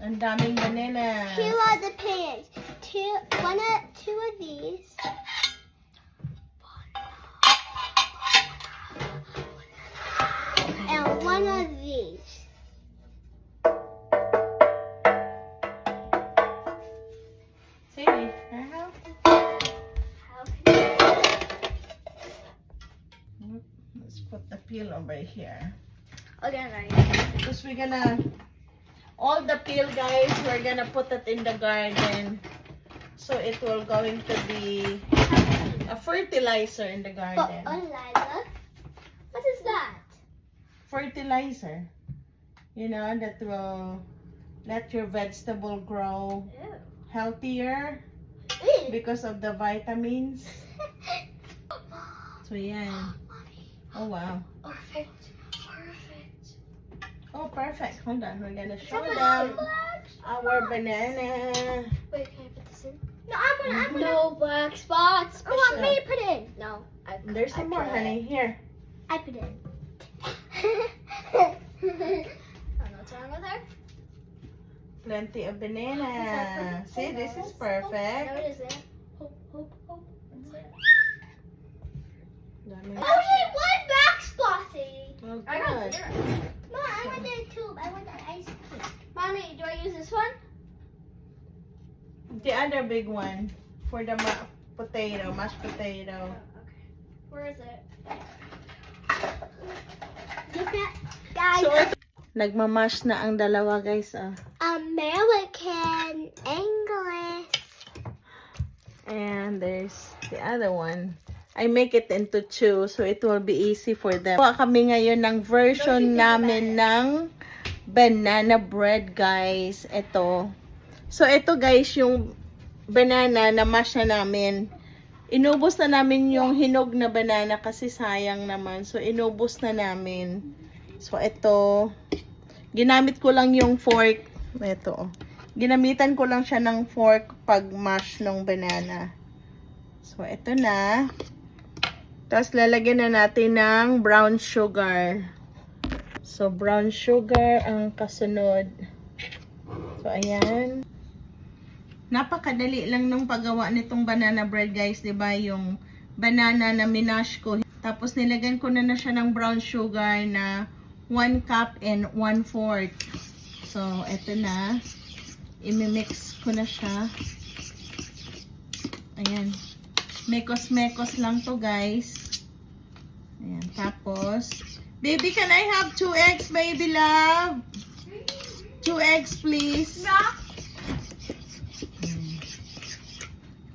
Ang daming banana. Here are the pins. Two of these. And one of these. See? How? Let's put the peel over here. Okay, right. Because we're gonna, all the peel, guys, we're gonna put it in the garden. So it will going to be a fertilizer in the But garden. Eliza, what is that? Fertilizer. You know, that will let your vegetable grow healthier Ew. because of the vitamins. So yeah. Oh wow. Oh, perfect. Oh perfect. Hold on. We're gonna show them our banana. Wait, can I put this in? No, I'm gonna. No black spots. Oh, want me to put it in? No. There's some more, honey. Here. I put it in. I don't know what's wrong with her. Plenty of banana. See, this is perfect. No, it isn't. Hope. Dami. Only one black spotty. Oh, I got good. zero. Mom, I want the tube. I want the ice cream. Mommy, do I use this one? The other big one for the potato, mashed potato. Okay. Where is it? Look at, guys. So, nagmamash na ang dalawa, guys. American English. And there's the other one. I make it into two so it will be easy for them. Kuha kami ngayon ng version namin ng banana bread, guys. Ito. So, ito, guys, yung banana na mash na namin. Inubos na namin yung hinog na banana kasi sayang naman. So, inubos na namin. So, ito. Ginamit ko lang yung fork. Ito. Ginamitan ko lang siya ng fork pag mash ng banana. So, ito na. Tapos, lalagyan na natin ng brown sugar. So, brown sugar ang kasunod. So, ayan. Napakadali lang nung paggawa nitong banana bread, guys. Diba? Yung banana na minash ko. Tapos, nilagyan ko na siya ng brown sugar na 1 cup and 1/4. So, eto na. Imimix ko na siya. Ayan. Mekos-mekos lang to, guys. Ayan. Tapos, baby, can I have 2 eggs, baby love? 2 eggs, please.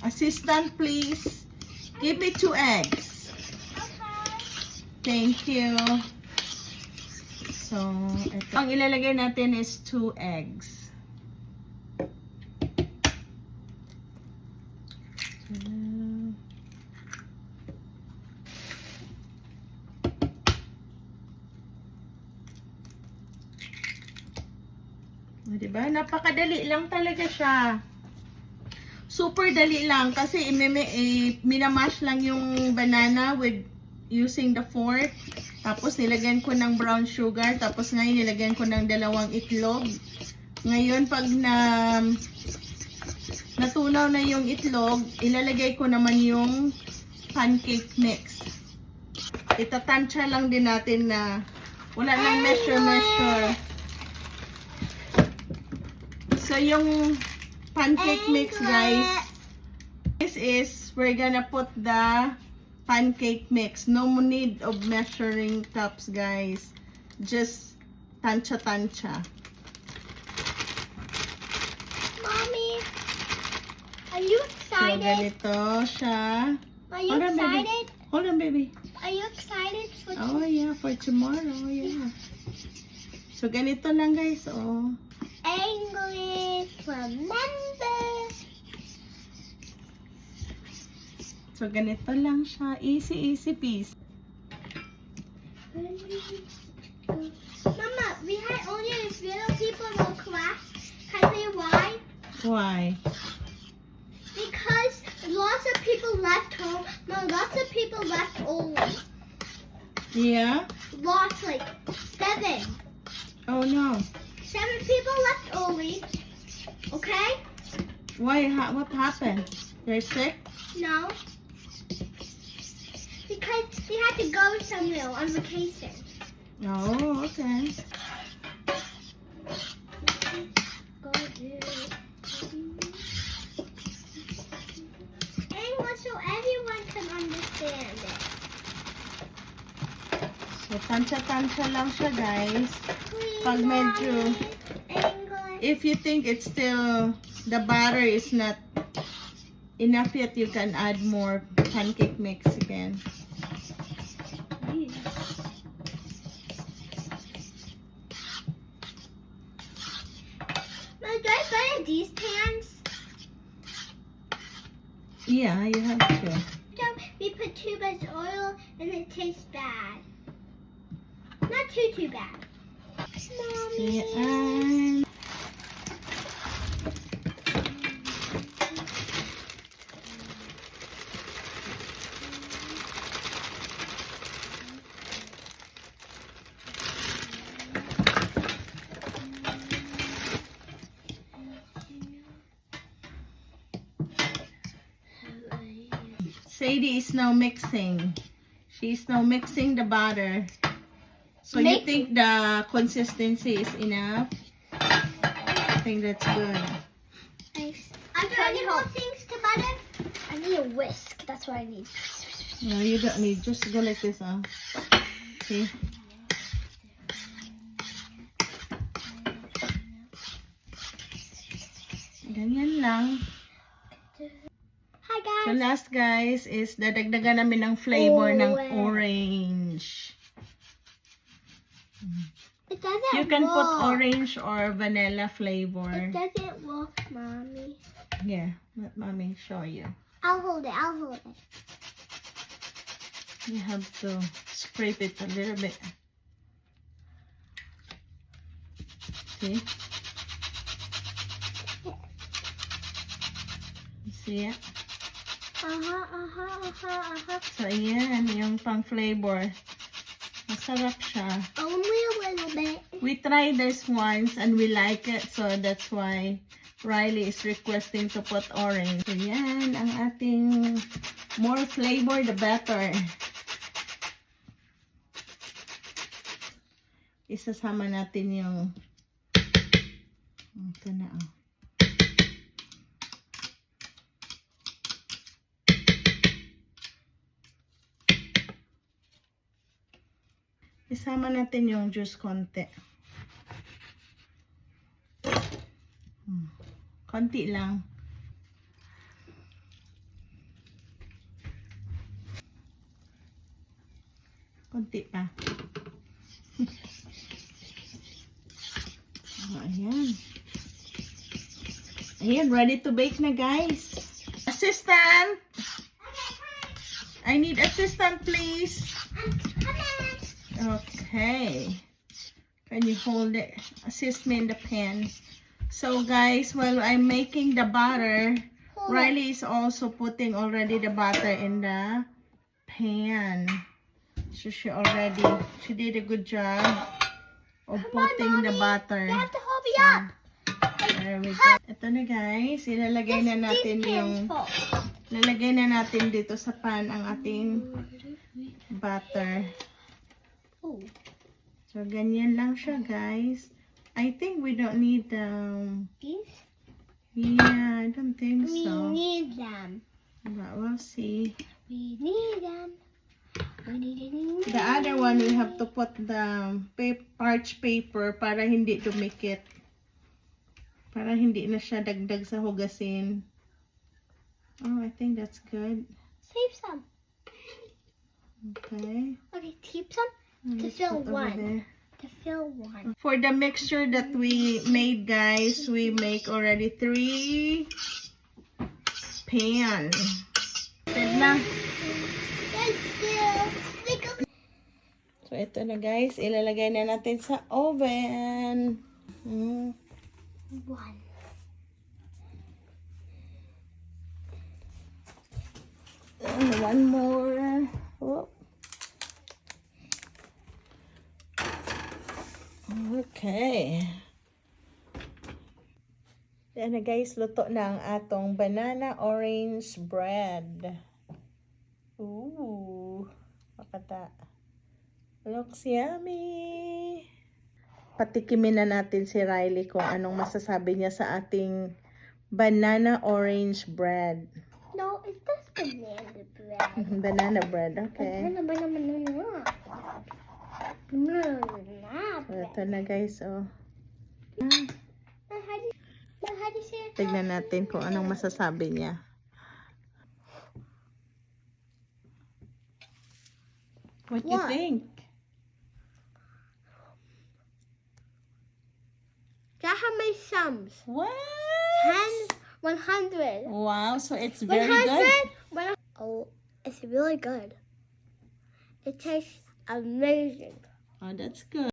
Assistant, please. Give me 2 eggs. Thank you. So, ito. Ang ilalagay natin is 2 eggs. Diba? Napakadali lang talaga siya. Super dali lang kasi minamash lang yung banana with using the fork. Tapos nilagyan ko ng brown sugar. Tapos ngayon nilagyan ko ng 2 itlog. Ngayon pag natunaw na yung itlog, ilalagay ko naman yung pancake mix. Itatansya lang din natin na wala nang measure. So yung pancake mix, guys, this is, we're gonna put the pancake mix. No need of measuring cups, guys. Just tansya-tansya. Mommy, are you So, excited? ganito siya. Are you Hold on, baby. excited? Hold on, baby. Are you excited for Oh, yeah, for tomorrow, yeah. So, ganito lang, guys, oh. English? Remember? So, ganito lang siya. Easy peasy. Mama, we had only a few people in the class. Can I tell you why? Why? Because lots of people left home. No, lots of people left early. Yeah? Lots, like 7. Oh, no. 7 people left early. Why? What happened? You're sick? No. Because we had to go somewhere on vacation. Oh, okay. Go English so everyone can understand it. So, tansya-tansya lang siya, guys. Please, Pag medyo- English. If you think it's still, the batter is not enough yet, you can add more pancake mix again. Mom, do I buy these pans? Yeah, you have to. So we put too much oil and it tastes bad. Not too bad. Mommy. Yan. Sadie is now mixing. She's now mixing the batter. So you think the consistency is enough? I think that's good. Are there any more things to butter? I need a whisk. That's what I need. No, you don't need. Just go like this, See? Ganyan lang. Hi guys. So last, guys, is dadagdagan namin ng flavor ng orange. It doesn't You can put work. orange or vanilla flavor. It doesn't work, Mommy. Yeah, let mommy show you. I'll hold it. I'll hold it. You have to scrape it a little bit. See? You see it? So, ayan, yung pang flavor. Masarap siya. Only a little bit. We tried this once and we like it. So, that's why Riley is requesting to put orange. So, yan, ang ating more flavor, the better. Isasama natin yung ito na, Isama natin yung juice konti. Konti lang. Konti pa. Ayan. Ayan, ready to bake na, guys. Assistant! I need assistant, please. Okay. Can you hold it? Assist me in the pan. So, guys, while I'm making the butter, Riley is also putting already the butter in the pan. So, she did a good job of putting the butter. You have to hold me up. There we go. Ito na, guys. Ilalagay na natin lalagay na natin dito sa pan ang ating butter. Oh. So, ganyan lang siya, guys. I think we don't need These? yeah, I don't think We so. need them. But we'll see. We need them. We need The other one, we have to put the parch paper para hindi dumikit. Para hindi na siya dagdag sa hugasin. Oh, I think that's good. Save some. Okay. Okay, keep some to Let's fill put over one. there. To fill one. For the mixture that we made, guys, we make already 3 pan. Good na. So, ito na, guys. Ilalagay na natin sa oven. One. And one more. Whoop. Okay. Yan na guys, luto na ang atong banana orange bread. Ooh, makata. Looks yummy. Patikimin na natin si Riley kung anong masasabi niya sa ating banana orange bread. No, it's just banana bread. Banana bread, okay. Banana. Ito na guys, oh. How do you say it? Tignan natin kung anong masasabi niya. What do you What? think? That how many sums? What? 10, 100. Wow, so it's very 100? good. Oh, it's really good. It tastes amazing. Oh, that's good.